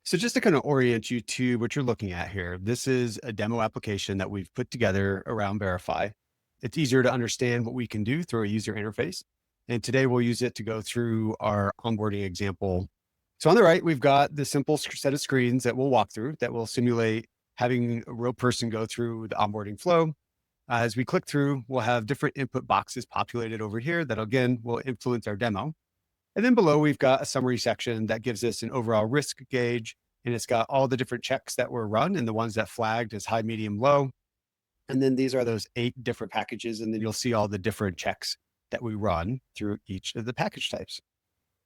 So just to kind of orient you to what you're looking at here, this is a demo application that we've put together around Verify. It's easier to understand what we can do through a user interface. And today we'll use it to go through our onboarding example. So on the right, we've got the simple set of screens that we'll walk through that will simulate having a real person go through the onboarding flow. As we click through, we'll have different input boxes populated over here that again will influence our demo. And then below, we've got a summary section that gives us an overall risk gauge. And it's got all the different checks that were run and the ones that flagged as high, medium, low. And then these are those 8 different packages. And then you'll see all the different checks that we run through each of the package types.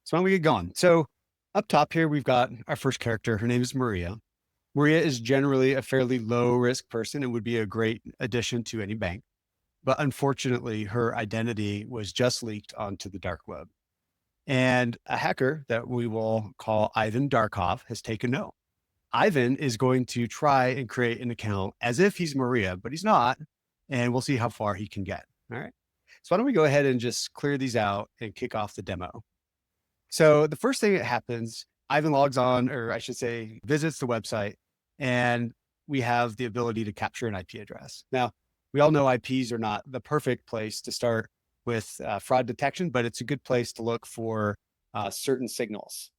So why don't we get going? So up top here, we've got our first character. Her name is Maria. Maria is generally a fairly low risk person and would be a great addition to any bank. But unfortunately, her identity was just leaked onto the dark web. And a hacker that we will call Ivan Darkov has taken note. Ivan is going to try and create an account as if he's Maria, but he's not. And we'll see how far he can get. All right. So why don't we go ahead and just clear these out and kick off the demo? So the first thing that happens, Ivan logs on, or I should say, visits the website, and we have the ability to capture an IP address. Now, we all know IPs are not the perfect place to start with fraud detection, but it's a good place to look for certain signals.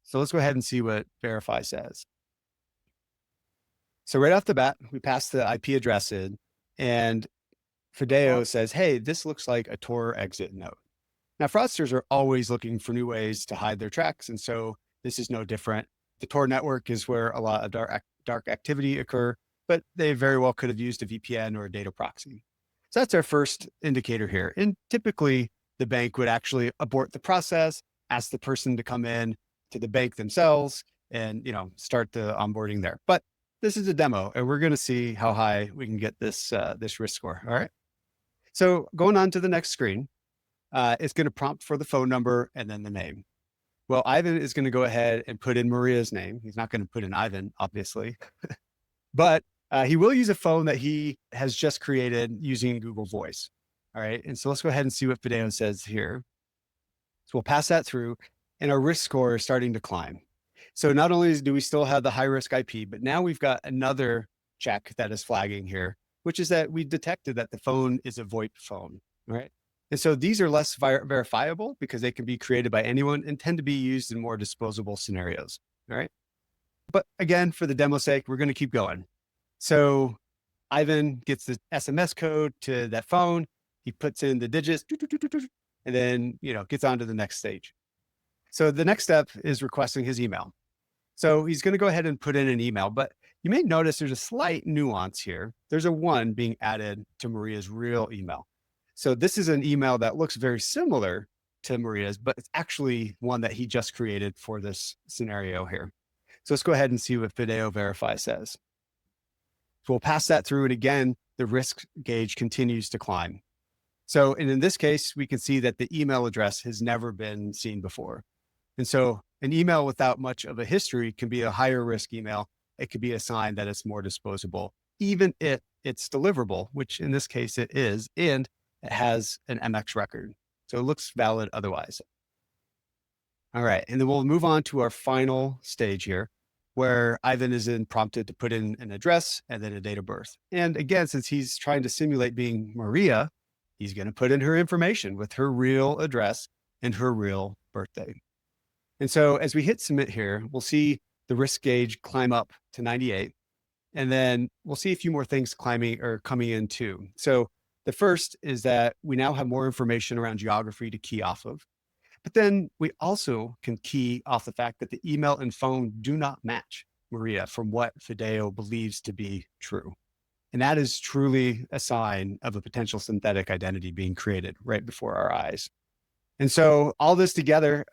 So let's go ahead and see what Verify says. So right off the bat, we pass the IP address in, and Fideo says, hey, this looks like a Tor exit node. Now, fraudsters are always looking for new ways to hide their tracks, and so this is no different. The Tor network is where a lot of dark activity occur, but they very well could have used a VPN or a data proxy. So that's our first indicator here. And typically the bank would actually abort the process, ask the person to come in to the bank themselves and, start the onboarding there. But this is a demo and we're going to see how high we can get this risk score. All right. So going on to the next screen, it's going to prompt for the phone number and then the name. Well, Ivan is going to go ahead and put in Maria's name. He's not going to put in Ivan, obviously, but he will use a phone that he has just created using Google Voice. All right. And so let's go ahead and see what Fideo says here. So we'll pass that through and our risk score is starting to climb. So not only do we still have the high risk IP, but now we've got another check that is flagging here, which is that we detected that the phone is a VoIP phone. Right. And so these are less verifiable because they can be created by anyone and tend to be used in more disposable scenarios. All right. But again, for the demo sake, we're going to keep going. So Ivan gets the SMS code to that phone. He puts in the digits and then, gets on to the next stage. So the next step is requesting his email. So he's going to go ahead and put in an email, but you may notice there's a slight nuance here. There's a 1 being added to Maria's real email. So this is an email that looks very similar to Maria's, but it's actually one that he just created for this scenario here. So let's go ahead and see what Fideo Verify says. So we'll pass that through. And again, the risk gauge continues to climb. So, and in this case, we can see that the email address has never been seen before. And so an email without much of a history can be a higher risk email. It could be a sign that it's more disposable, even if it's deliverable, which in this case it is, and it has an MX record. So it looks valid otherwise. All right. And then we'll move on to our final stage here, where Ivan is prompted to put in an address and then a date of birth. And again, since he's trying to simulate being Maria, he's going to put in her information with her real address and her real birthday. And so as we hit submit here, we'll see the risk gauge climb up to 98. And then we'll see a few more things coming in too. So the first is that we now have more information around geography to key off of. But then we also can key off the fact that the email and phone do not match Maria from what Fideo believes to be true. And that is truly a sign of a potential synthetic identity being created right before our eyes. And so all this together,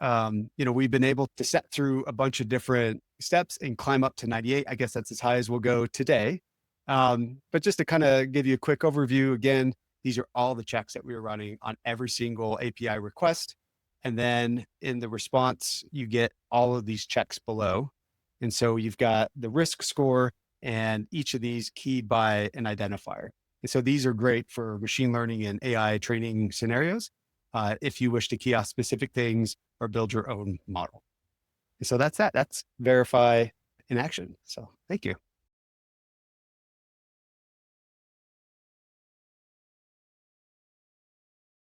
we've been able to set through a bunch of different steps and climb up to 98. I guess that's as high as we'll go today. But just to kind of give you a quick overview, again, these are all the checks that we are running on every single API request. And then in the response, you get all of these checks below. And so you've got the risk score and each of these keyed by an identifier. And so these are great for machine learning and AI training scenarios if you wish to key off specific things or build your own model. And so that's that. That's Verify in action. So thank you.